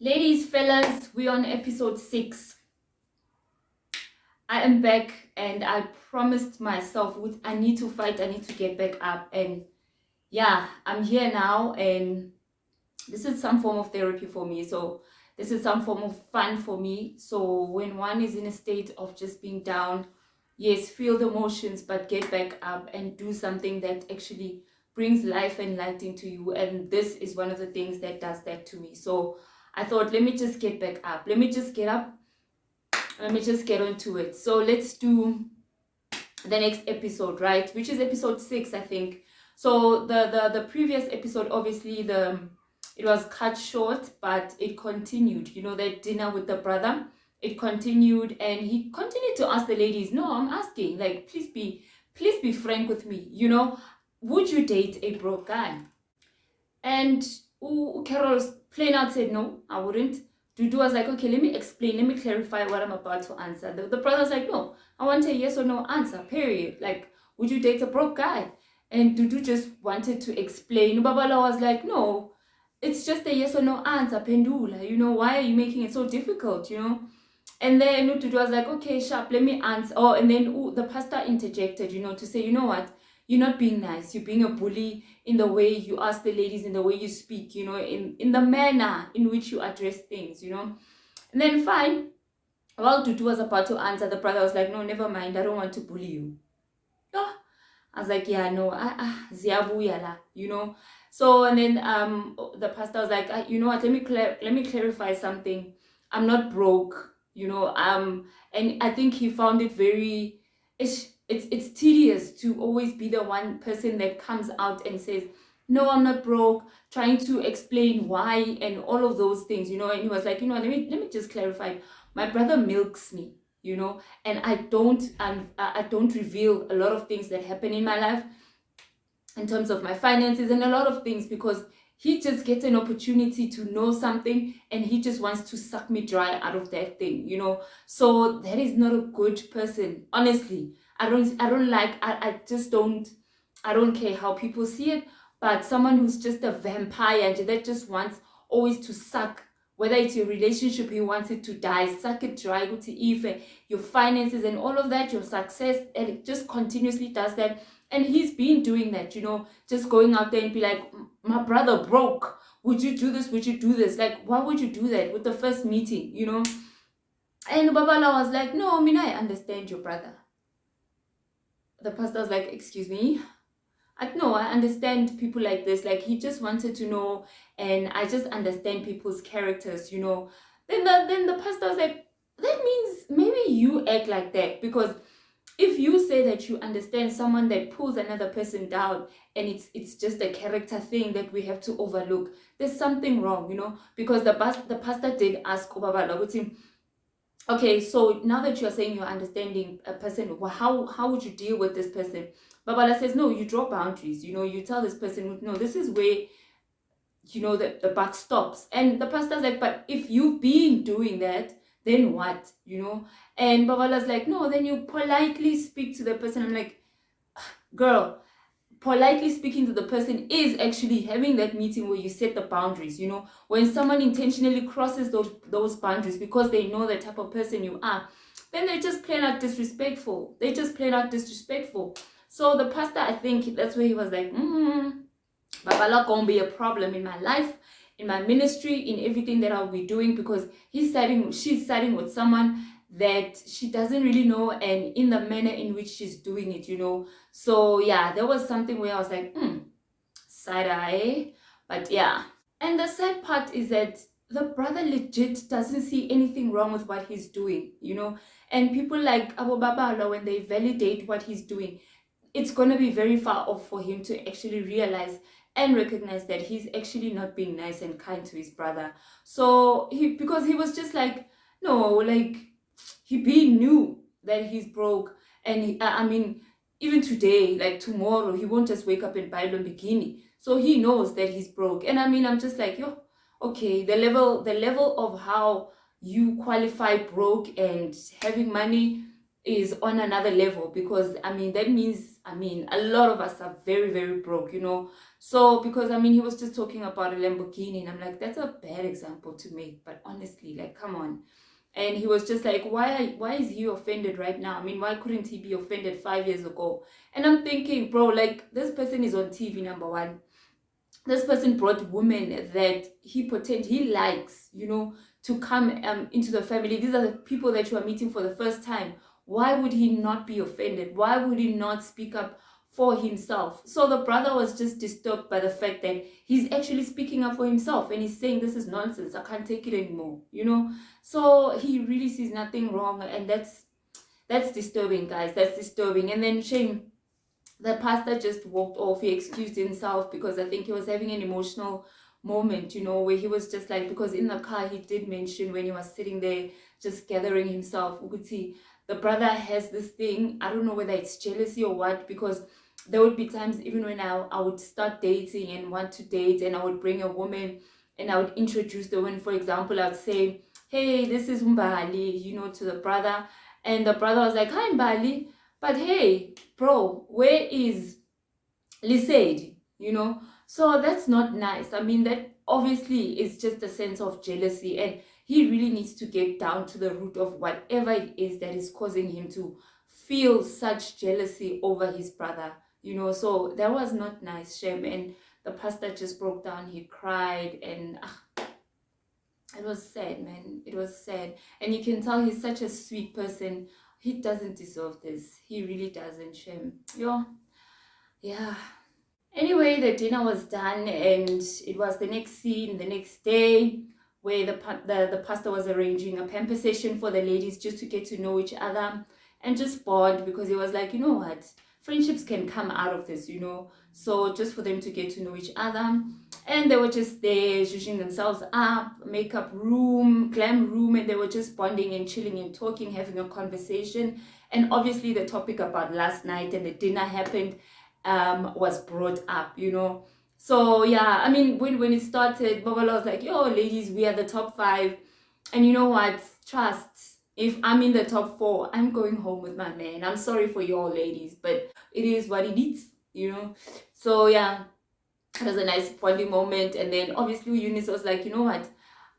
Ladies, fellas, we're on episode 6. I am back and I promised myself I need to fight, I need to get back up. And yeah, I'm here now and this is some form of therapy for me. So this is some form of fun for me. So when one is in a state of just being down, yes, feel the emotions, but get back up and do something that actually brings life and light into you. And this is one of the things that does that to me. So I thought, let me just get back up. Let me just get up. Let me just get onto it. So let's do the next episode, right? Which is episode 6, I think. So the previous episode, obviously it was cut short, but it continued. You know, that dinner with the brother, it continued, and he continued to ask the ladies. No, I'm asking, like, please be frank with me. You know, would you date a broke guy? And Carol's plain out said, no, I wouldn't. Dudu was like, okay, let me explain, let me clarify what I'm about to answer. The brother's like, no, I want a yes or no answer, period. Like, would you date a broke guy? And Dudu just wanted to explain. Babala was like, no, it's just a yes or no answer, Pendula. You know, why are you making it so difficult, you know? And then Dudu was like, okay, sharp, let me answer. Oh, and then the pastor interjected, you know, to say, you know what? You're not being nice. You're being a bully in the way you ask the ladies, in the way you speak, you know, in the manner in which you address things, you know. And then fine, while Dudu was about to answer, the brother was like, no, never mind. I don't want to bully you. Oh, I was like, yeah, no, ziyabuya la, you know. So, and then the pastor was like, you know what, let me clarify something. I'm not broke, you know. And I think he found it very, it's tedious to always be the one person that comes out and says, no, I'm not broke, trying to explain why and all of those things, you know. And he was like, you know, let me just clarify. My brother milks me, you know, and I don't reveal a lot of things that happen in my life in terms of my finances and a lot of things, because he just gets an opportunity to know something and he just wants to suck me dry out of that thing, you know. So that is not a good person, honestly. I just don't, I don't care how people see it, but someone who's just a vampire that just wants always to suck, whether it's your relationship, he wants it to die, suck it dry, go to Eve, your finances and all of that, your success, and it just continuously does that. And he's been doing that, you know, just going out there and be like, my brother broke. Would you do this? Would you do this? Like, why would you do that with the first meeting, you know? And Babala was like, no, Mina, I understand your brother. The pastor was like, excuse me? No, I understand people like this. Like, he just wanted to know, and I just understand people's characters, you know. Then the pastor was like, that means maybe you act like that, because if you say that you understand someone that pulls another person down and it's just a character thing that we have to overlook, there's something wrong, you know. Because the pastor did ask Obaba, okay, so now that you're saying you're understanding a person, well, how would you deal with this person? Babala says, no, you draw boundaries, you know. You tell this person, no, this is where, you know, the buck stops. And the pastor's like, but if you've been doing that, then what, you know? And Babala's like, no, then you politely speak to the person. I'm like, girl, politely speaking to the person is actually having that meeting where you set the boundaries, you know. When someone intentionally crosses those boundaries because they know the type of person you are, then they're just plain out disrespectful. So the pastor, I think that's where he was like, Babala gonna be a problem in my life, in my ministry, in everything that I'll be doing, because she's siding with someone that she doesn't really know, and in the manner in which she's doing it, you know. So yeah, there was something where I was like, side eye. But yeah. And the sad part is that the brother legit doesn't see anything wrong with what he's doing, you know. And people like Abu Babala, when they validate what he's doing, it's going to be very far off for him to actually realize and recognize that he's actually not being nice and kind to his brother. So because he was just like, no, like, he knew that he's broke. And I mean, even today, like tomorrow, he won't just wake up in Bible and bikini. So he knows that he's broke. And I mean, I'm just like, yo, okay, the level of how you qualify broke and having money is on another level, because I mean, that means I mean, a lot of us are very, very broke, you know. So, because I mean, he was just talking about a Lamborghini, and I'm like, that's a bad example to make, but honestly, like, come on. And he was just like, why is he offended right now? I mean, why couldn't he be offended 5 years ago? And I'm thinking, bro, like, this person is on TV, number one. This person brought women that he likes, you know, to come into the family. These are the people that you are meeting for the first time. Why would he not be offended? Why would he not speak up for himself? So the brother was just disturbed by the fact that he's actually speaking up for himself, and he's saying, this is nonsense, I can't take it anymore, you know. So he really sees nothing wrong, and that's disturbing, guys. That's disturbing. And then shame, the pastor just walked off. He excused himself because I think he was having an emotional moment, you know, where he was just like, because in the car he did mention when he was sitting there just gathering himself, we could see the brother has this thing. I don't know whether it's jealousy or what, because there would be times even when I would start dating and want to date, and I would bring a woman and I would introduce the woman. For example, I'd say, hey, this is Mbali, you know, to the brother, and the brother was like, hi Mbali, but hey, bro, where is Lisedi? You know? So that's not nice. I mean, that obviously is just a sense of jealousy, and he really needs to get down to the root of whatever it is that is causing him to feel such jealousy over his brother, you know. So that was not nice, Shem. And the pastor just broke down, he cried, and it was sad, man. It was sad. And you can tell he's such a sweet person. He doesn't deserve this. He really doesn't, Shem. Yeah. Anyway, the dinner was done, and it was the next scene, the next day, where the pastor was arranging a pamper session for the ladies just to get to know each other and just bond, because he was like, you know what, friendships can come out of this, you know. So just for them to get to know each other, and they were just there zhuzhing themselves up, makeup room, glam room, and they were just bonding and chilling and talking, having a conversation. And obviously the topic about last night and the dinner happened, was brought up, you know. So yeah, I mean, when it started, Babala was like, yo ladies, we are the top 5, and you know what, trust, if I'm in the top 4, I'm going home with my man. I'm sorry for you all ladies, but it is what it is, you know. So yeah, it was a nice bonding moment. And then obviously Eunice was like, you know what,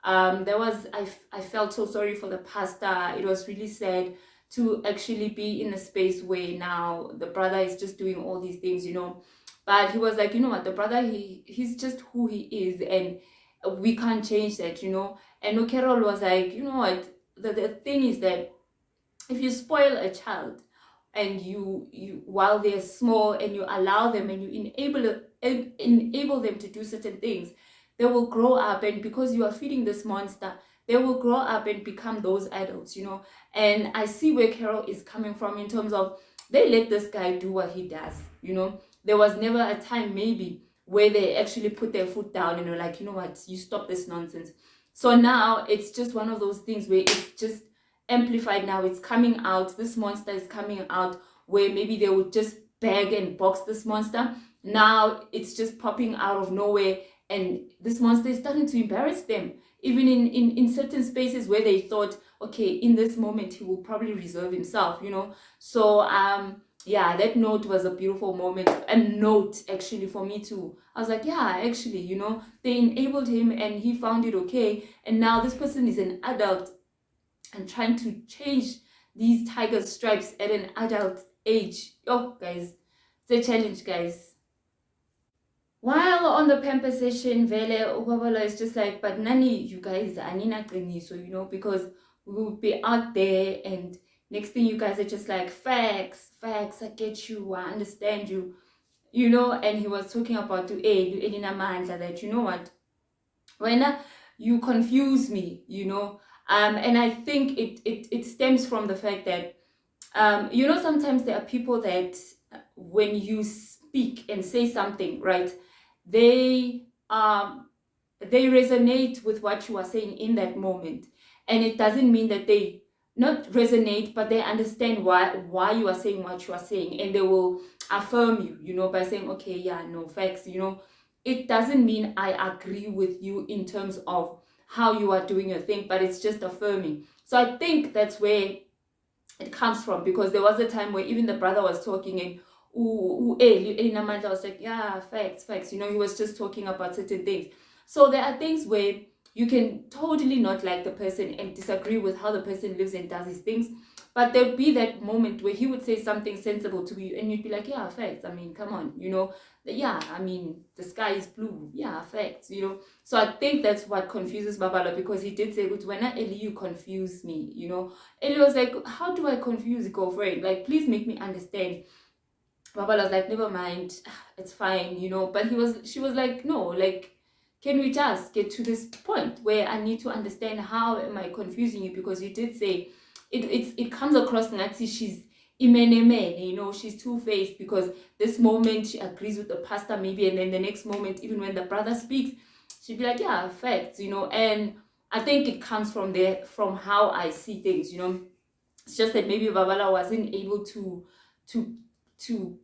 I felt so sorry for the pastor. It was really sad to actually be in a space where now the brother is just doing all these things, you know. But he was like, you know what, the brother, he's just who he is, and we can't change that, you know. And Okerol was like, you know what, the thing is that if you spoil a child, and you while they're small, and you allow them and you enable them to do certain things, they will grow up, and because you are feeding this monster, they will grow up and become those adults, you know. And I see where Carol is coming from, in terms of they let this guy do what he does, you know. There was never a time maybe where they actually put their foot down and were like, you know what, you stop this nonsense. So now it's just one of those things where it's just amplified. Now it's coming out, this monster is coming out, where maybe they would just bag and box this monster. Now it's just popping out of nowhere, and this monster is starting to embarrass them, even in certain spaces where they thought, okay, in this moment he will probably reserve himself, you know. So yeah, that note was a beautiful moment, a note actually for me too. I was like, yeah, actually, you know, they enabled him and he found it okay, and now this person is an adult and trying to change these tiger stripes at an adult age. Oh guys, it's a challenge, guys. While on the pamper session, Vele Ubabala is just like, but Nani, you guys, Anina so you know, because we will be out there, and next thing you guys are just like, facts, I get you, I understand you, you know. And he was talking about to Elina Mandla, that you know what, when you confuse me, you know. And I think it stems from the fact that you know, sometimes there are people that when you speak and say something, right, they resonate with what you are saying in that moment, and it doesn't mean that they not resonate, but they understand why you are saying what you are saying, and they will affirm you, you know, by saying, okay, yeah, no, facts, you know. It doesn't mean I agree with you in terms of how you are doing your thing, but it's just affirming. So I think that's where it comes from, because there was a time where even the brother was talking, and Elina Mandla was like, yeah, facts. You know, he was just talking about certain things. So there are things where you can totally not like the person and disagree with how the person lives and does his things. But there'd be that moment where he would say something sensible to you and you'd be like, yeah, facts. I mean, come on, you know, yeah, I mean, the sky is blue. Yeah, facts, you know. So I think that's what confuses Babala, because he did say, when Eli, you confuse me, you know. Eli was like, how do I confuse girlfriend? Like, please make me understand. Babala was like, never mind, it's fine, you know. But she was like, no, like, can we just get to this point where I need to understand how am I confusing you? Because you did say it comes across Nazi, she's imene, you know, she's two-faced, because this moment she agrees with the pastor maybe, and then the next moment, even when the brother speaks, she'd be like, yeah, facts, you know. And I think it comes from there, from how I see things, you know. It's just that maybe Babala wasn't able to to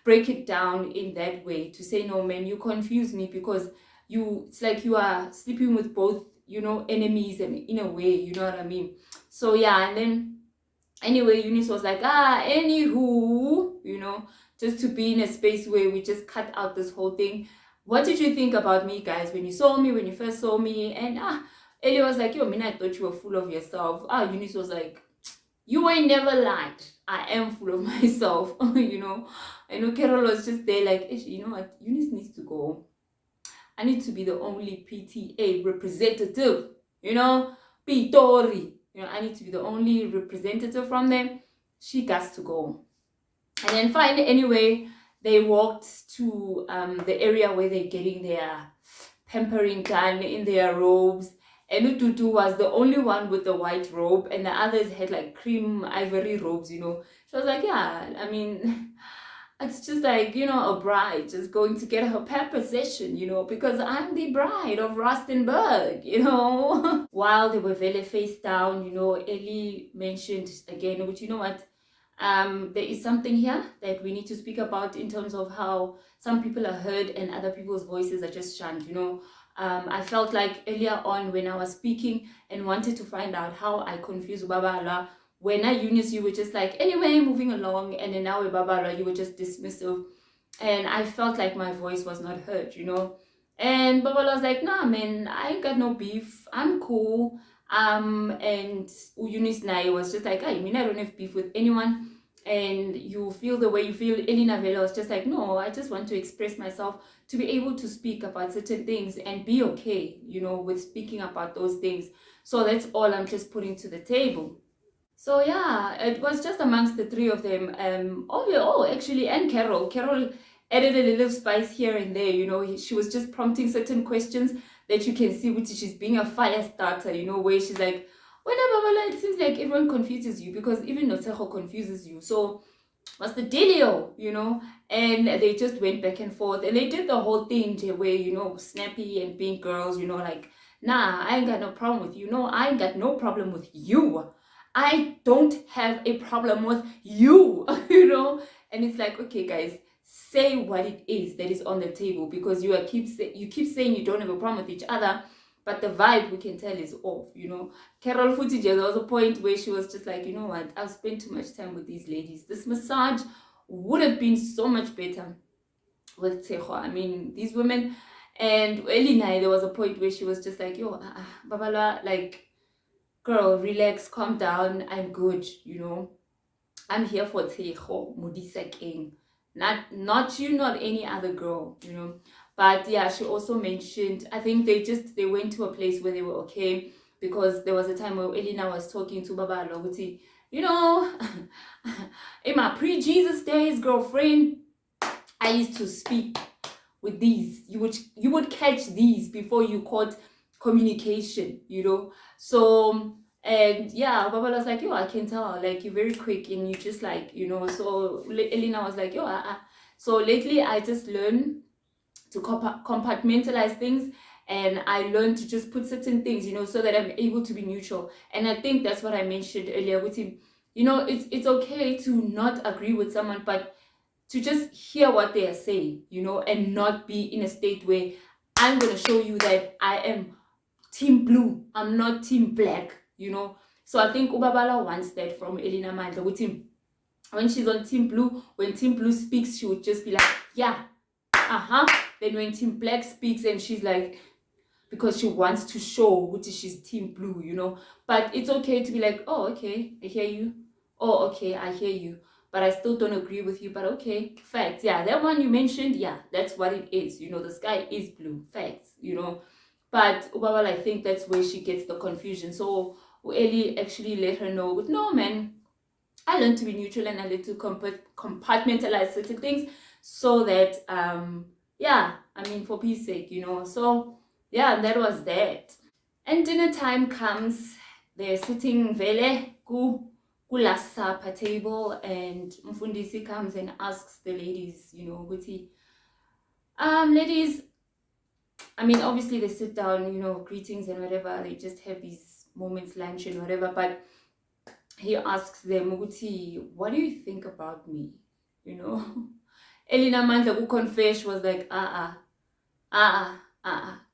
break it down in that way, to say, no man, you confuse me, because it's like you are sleeping with both, you know, enemies, and in a way, you know what I mean. So yeah, and then anyway, Eunice was like, anywho, you know, just to be in a space where we just cut out this whole thing. What did you think about me, guys, when you first saw me? And Ellie was like, yo, I thought you were full of yourself. Eunice was like, you ain't never lied. I am full of myself, you know. I know Carol was just there like, you know what, Eunice needs to go. I need to be the only PTA representative, you know, Pitori. You know, I need to be the only representative from them. She got to go. And then finally, anyway, they walked to the area where they're getting their pampering done in their robes. And Ututu was the only one with the white robe, and the others had like cream ivory robes, you know. She was like, yeah, I mean, it's just like, you know, a bride just going to get her Pamper Session, you know, because I'm the bride of Rustenburg, you know. While they were very face down, you know, Ellie mentioned again, which, you know what, there is something here that we need to speak about in terms of how some people are heard and other people's voices are just shunned, you know. I felt like earlier on when I was speaking and wanted to find out how I confused Babala, when I Eunice, you were just like, anyway, moving along, and then now with Babala, you were just dismissive, and I felt like my voice was not heard, you know. And Babala was like, nah, man, I ain't got no beef, I'm cool. And Eunice Nai was just like, I mean, I don't have beef with anyone, and you feel the way you feel. Elina Vela was just like, no, I just want to express myself, to be able to speak about certain things and be okay, you know, with speaking about those things. So that's all I'm just putting to the table. So yeah, it was just amongst the three of them. Actually, and Carol added a little spice here and there, you know. She was just prompting certain questions that you can see, which she's being a fire starter, you know, where she's like, whenever it seems like everyone confuses you, because even Notejo confuses you. So what's the dealio, you know? And they just went back and forth, and they did the whole thing where, you know, snappy and being girls, you know, like, nah, I ain't got no problem with you. No, I ain't got no problem with you. I don't have a problem with you, you know? And it's like, okay, guys, say what it is that is on the table, because you keep saying you don't have a problem with each other, but the vibe we can tell is off, you know. Carol Futije, there was a point where she was just like, you know what, I've spent too much time with these ladies. This massage would have been so much better with Tejo. I mean, these women. And Elina, there was a point where she was just like, yo, Babala, like, girl, relax, calm down, I'm good, you know. I'm here for Tejo, Modisa King. Not you, not any other girl, you know. But yeah, she also mentioned, I think they went to a place where they were okay, because there was a time where Elina was talking to Baba Loguti, you know, in my pre-Jesus days, girlfriend, I used to speak with these. You would catch these before you caught communication, you know. So, and yeah, Baba was like, yo, I can tell, like, you're very quick and you just like, you know. So Elena was like, yo, so lately I just learned to compartmentalize things, and I learned to just put certain things, you know, so that I'm able to be neutral. And I think that's what I mentioned earlier with him. You know, it's okay to not agree with someone, but to just hear what they are saying, you know, and not be in a state where I'm going to show you that I am team blue, I'm not team black, you know. So I think Ubabala wants that from Elina Mandla with him. when she's on Team Blue, when Team Blue speaks, she would just be like, yeah, then when Team Black speaks and she's like, because she wants to show which is she's Team Blue, you know. But it's okay to be like, oh, okay, I hear you. Oh, okay, I hear you. But I still don't agree with you. But okay, facts. Yeah, that one you mentioned, yeah, that's what it is. You know, the sky is blue. Facts, you know. But well, I think that's where she gets the confusion. So Ellie actually let her know, but no, man, I learned to be neutral and I learned to compartmentalize certain things so that, yeah, I mean, for peace sake, you know. So, yeah, that was that. And dinner time comes, they're sitting vele ku last supper table, and Mfundisi comes and asks the ladies, you know, Guti, ladies, I mean, obviously they sit down, you know, greetings and whatever, they just have these moments, lunch and whatever, but he asks them, Uguti, what do you think about me? You know? Elina Mandla who confessed was like,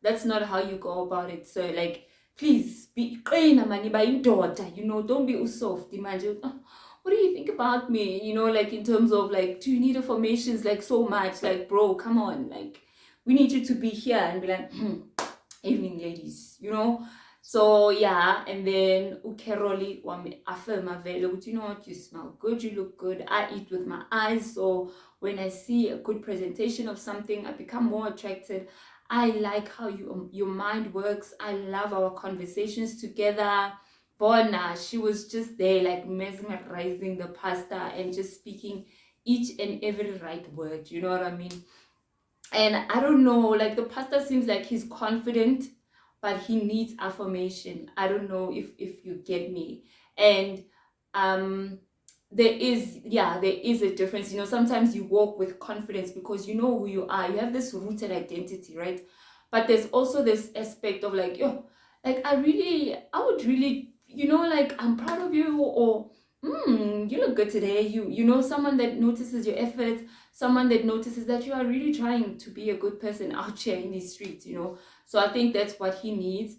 that's not how you go about it. So like, please be mani by daughter, you know, don't be soft. Imagine, what do you think about me? You know, like in terms of like, do you need affirmations like so much? Like, bro, come on, like we need you to be here and be like, evening ladies, you know. So yeah, and then ukeroli wami affirm available, you know what, you smell good, you look good, I eat with my eyes, so when I see a good presentation of something I become more attracted. I like how your mind works. I love our conversations together. Bona, she was just there like mesmerizing the pastor and just speaking each and every right word, you know what I mean. And I don't know, like the pastor seems like he's confident, but he needs affirmation. I don't know if you get me. And there is a difference. You know, sometimes you walk with confidence because you know who you are. You have this rooted identity, right? But there's also this aspect of like, yo, like I would really, you know, like I'm proud of you, or you look good today. You know, someone that notices your efforts, someone that notices that you are really trying to be a good person out here in these streets, you know. So I think that's what he needs,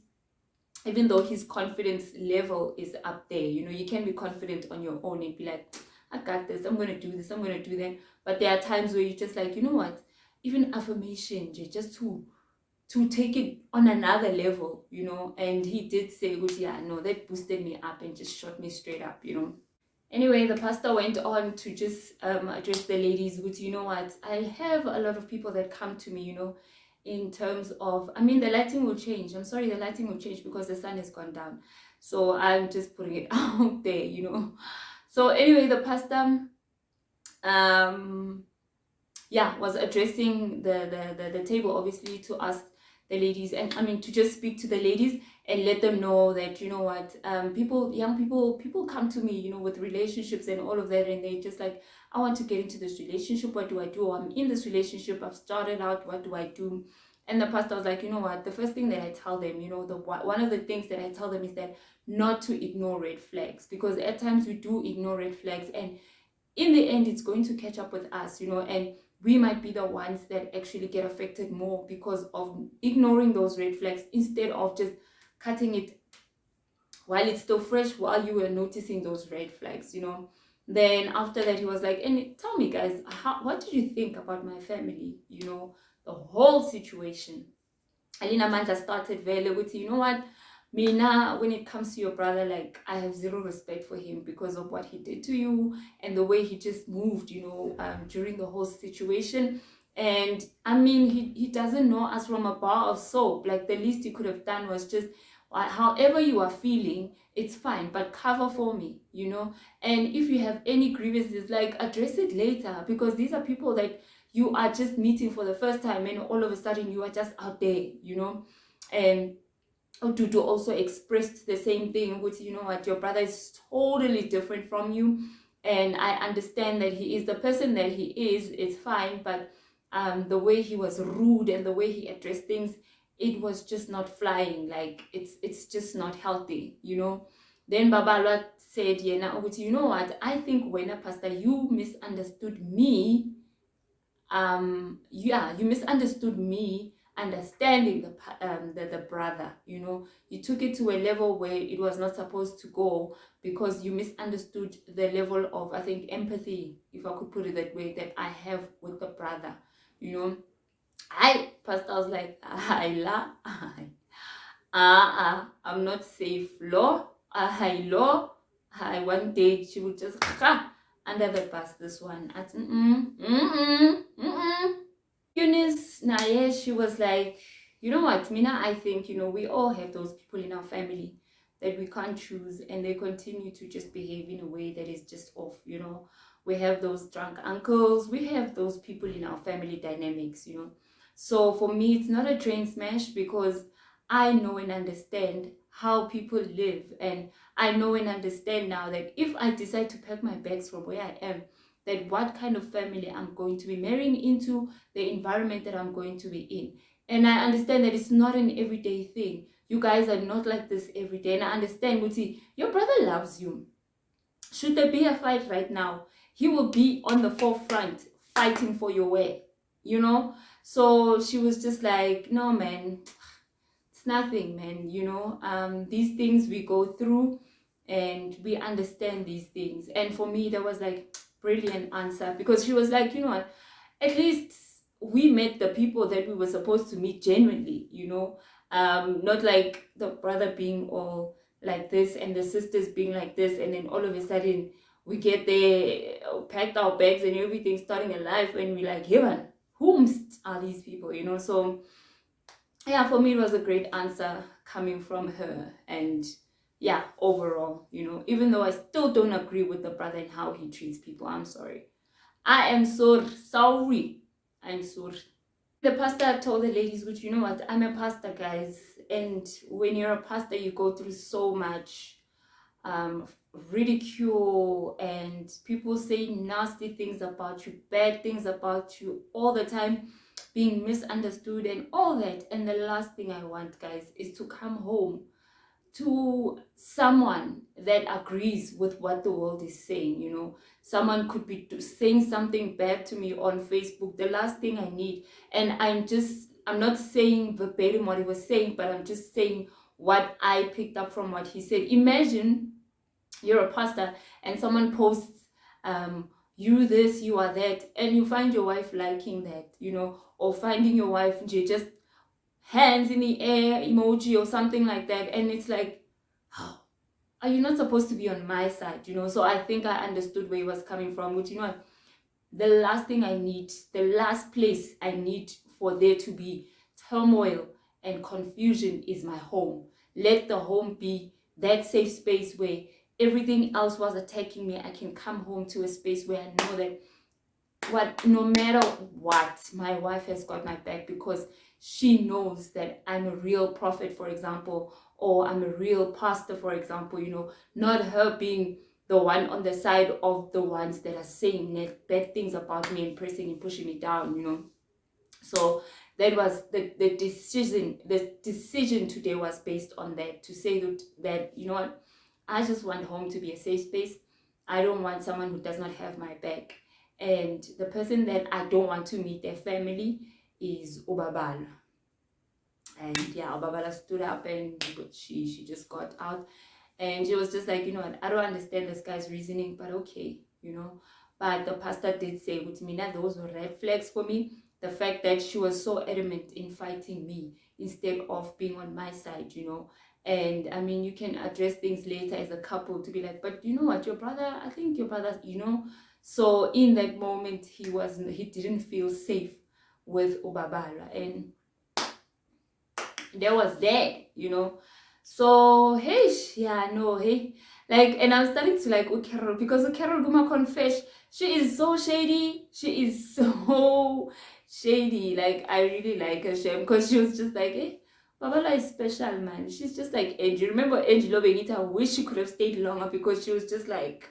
even though his confidence level is up there. You know, you can be confident on your own and be like, I got this, I'm gonna do this, I'm gonna do that. But there are times where you're just like, you know what, even affirmation, just to take it on another level, you know. And he did say, yeah, no, that boosted me up and just shot me straight up, you know. Anyway, the pastor went on to just address the ladies with, you know what, I have a lot of people that come to me, you know, in terms of, I mean, the lighting will change. I'm sorry, the lighting will change because the sun has gone down. So I'm just putting it out there, you know. So anyway, the pastor, was addressing the table, obviously, to ask the ladies, and I mean to just speak to the ladies and let them know that, you know what, young people come to me, you know, with relationships and all of that, and they just like, I want to get into this relationship, what do I do? I'm in this relationship, I've started out, what do I do? And the pastor was like, you know what, the first thing that I tell them, you know, one of the things that I tell them is that not to ignore red flags, because at times we do ignore red flags, and in the end it's going to catch up with us, you know, and we might be the ones that actually get affected more because of ignoring those red flags instead of just cutting it while it's still fresh, while you were noticing those red flags, you know. Then after that he was like, and tell me guys, what did you think about my family, you know, the whole situation. Alina Manda started very with, you know what, Mina, when it comes to your brother, like I have zero respect for him because of what he did to you and the way he just moved, you know, during the whole situation. And I mean, he doesn't know us from a bar of soap. Like the least he could have done was just, however you are feeling, it's fine, but cover for me, you know. And if you have any grievances, like address it later, because these are people that you are just meeting for the first time, and all of a sudden you are just out there, you know. And Dudu also expressed the same thing, which, you know what, your brother is totally different from you, and I understand that he is the person that he is, it's fine, but the way he was rude and the way he addressed things, it was just not flying. Like it's just not healthy, you know. Then Babalwa said, yeah, you know what, I think when a pastor, you misunderstood me. You misunderstood me understanding the brother. You know, you took it to a level where it was not supposed to go, because you misunderstood the level of, I think, empathy, if I could put it that way, that I have with the brother. You know, Pastor was like, I'm not safe, law, law. One day she would just under the bus this one. At Eunice, nah, yeah, she was like, you know what, Mina, I think, you know, we all have those people in our family that we can't choose, and they continue to just behave in a way that is just off, you know. We have those drunk uncles, we have those people in our family dynamics, you know. So for me, it's not a train smash, because I know and understand how people live, and I know and understand now that if I decide to pack my bags from where I am, that what kind of family I'm going to be marrying into, the environment that I'm going to be in. And I understand that it's not an everyday thing. You guys are not like this every day. And I understand, Muti, your brother loves you. Should there be a fight right now, he will be on the forefront fighting for your way, you know? So she was just like, no, man, it's nothing, man, you know. These things we go through, and we understand these things. And for me, that was like brilliant answer, because she was like, you know what, at least we met the people that we were supposed to meet genuinely, you know. Not like the brother being all like this and the sisters being like this, and then all of a sudden we get there, packed our bags and everything, starting a life, and we like, heaven, whom are these people, you know? So yeah, for me it was a great answer coming from her. And yeah, overall, you know, even though I still don't agree with the brother and how he treats people, I'm sorry. I am so sorry. I'm sorry. The pastor told the ladies, which, you know what, I'm a pastor, guys. And when you're a pastor, you go through so much ridicule, and people saying nasty things about you, bad things about you all the time, being misunderstood and all that. And the last thing I want, guys, is to come home to someone that agrees with what the world is saying. You know, someone could be saying something bad to me on Facebook. The last thing I need, and I'm not saying verbatim what he was saying, but I'm just saying what I picked up from what he said. Imagine you're a pastor and someone posts you this, you are that, and you find your wife liking that, you know, or finding your wife just hands in the air emoji or something like that. And it's like, oh, are you not supposed to be on my side, you know? So I think I understood where he was coming from, which, you know, the last thing I need, the last place I need for there to be turmoil and confusion is my home. Let the home be that safe space where everything else was attacking me. I can come home to a space where I know that no matter what, my wife has got my back, because she knows that I'm a real prophet, for example, or I'm a real pastor, for example, you know, not her being the one on the side of the ones that are saying bad things about me and pressing and pushing me down, you know. So that was the decision. The decision today was based on that, to say that, you know what, I just want home to be a safe space. I don't want someone who does not have my back. And the person that I don't want to meet their family is Obabala. And yeah, Obabala stood up, and she just got out. And she was just like, you know what, I don't understand this guy's reasoning, but okay, you know. But the pastor did say, with Mina, those were red flags for me. The fact that she was so adamant in fighting me instead of being on my side, you know. And I mean, you can address things later as a couple to be like, but you know what, your brother, I think your brother, you know. So in that moment, he didn't feel safe with Obabala, and there was that, you know. So hey, yeah, no, hey, like, and I'm starting to like Carol, because Carol Guma confess, she is so shady. She is so shady. Like, I really like her, shame, because she was just like, hey, Babala is special, man. She's just like Angie. Remember Angie Lobengita? I wish she could have stayed longer, because she was just like,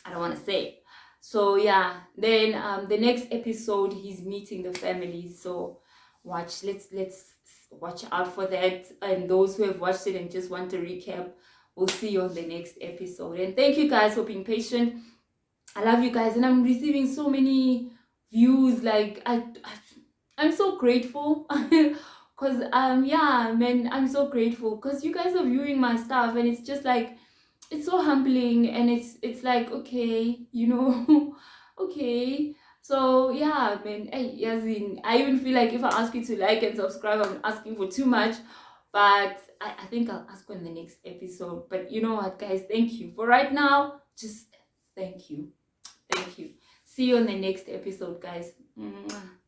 I don't want to say. So yeah, then the next episode, he's meeting the family. So let's watch out for that. And those who have watched it and just want to recap, we'll see you on the next episode. And thank you guys for being patient. I love you guys, and I'm receiving so many views. Like, I'm so grateful. Because yeah, man, I'm so grateful because you guys are viewing my stuff, and it's just like, it's so humbling, and it's like, okay, you know. Okay. So yeah, man, hey, Yazin, I even feel like if I ask you to like and subscribe, I'm asking for too much. But I think I'll ask on the next episode. But you know what, guys, thank you for right now. Just thank you. See you on the next episode, guys. Mwah.